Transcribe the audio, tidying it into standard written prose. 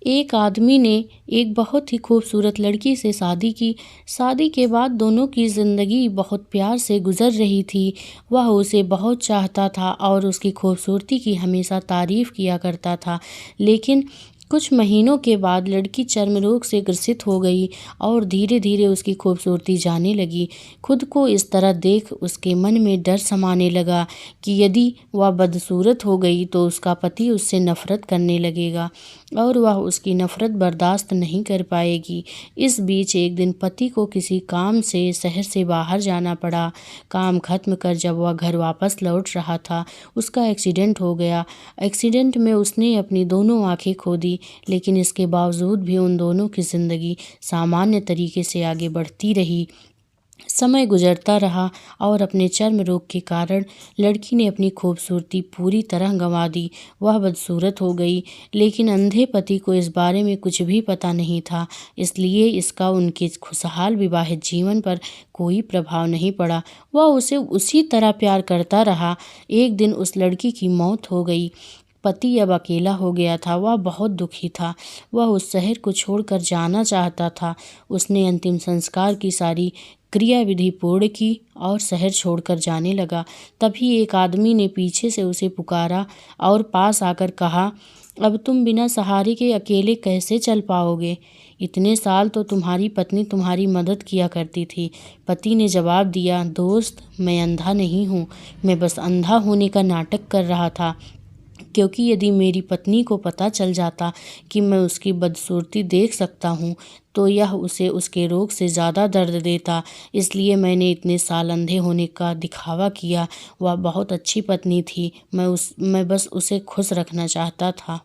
एक आदमी ने एक बहुत ही खूबसूरत लड़की से शादी की। शादी के बाद दोनों की ज़िंदगी बहुत प्यार से गुजर रही थी। वह उसे बहुत चाहता था और उसकी खूबसूरती की हमेशा तारीफ़ किया करता था। लेकिन कुछ महीनों के बाद लड़की चर्म रोग से ग्रसित हो गई और धीरे धीरे उसकी खूबसूरती जाने लगी। खुद को इस तरह देख उसके मन में डर समाने लगा कि यदि वह बदसूरत हो गई तो उसका पति उससे नफ़रत करने लगेगा और वह उसकी नफ़रत बर्दाश्त नहीं कर पाएगी। इस बीच एक दिन पति को किसी काम से शहर से बाहर जाना पड़ा। काम खत्म कर जब वह घर वापस लौट रहा था, उसका एक्सीडेंट हो गया। एक्सीडेंट में उसने अपनी दोनों आंखें खो दी, लेकिन इसके बावजूद भी उन दोनों की ज़िंदगी सामान्य तरीके से आगे बढ़ती रही। समय गुजरता रहा और अपने चर्म रोग के कारण लड़की ने अपनी खूबसूरती पूरी तरह गंवा दी। वह बदसूरत हो गई, लेकिन अंधे पति को इस बारे में कुछ भी पता नहीं था, इसलिए इसका उनके खुशहाल विवाहित जीवन पर कोई प्रभाव नहीं पड़ा। वह उसे उसी तरह प्यार करता रहा। एक दिन उस लड़की की मौत हो गई। पति अब अकेला हो गया था। वह बहुत दुखी था। वह उस शहर को छोड़कर जाना चाहता था। उसने अंतिम संस्कार की सारी क्रियाविधि पूर्ण की और शहर छोड़कर जाने लगा। तभी एक आदमी ने पीछे से उसे पुकारा और पास आकर कहा, अब तुम बिना सहारे के अकेले कैसे चल पाओगे? इतने साल तो तुम्हारी पत्नी तुम्हारी मदद किया करती थी। पति ने जवाब दिया, दोस्त, मैं अंधा नहीं हूँ। मैं बस अंधा होने का नाटक कर रहा था, क्योंकि यदि मेरी पत्नी को पता चल जाता कि मैं उसकी बदसूरती देख सकता हूँ तो यह उसे उसके रोग से ज़्यादा दर्द देता। इसलिए मैंने इतने साल अंधे होने का दिखावा किया। वह बहुत अच्छी पत्नी थी। मैं बस उसे खुश रखना चाहता था।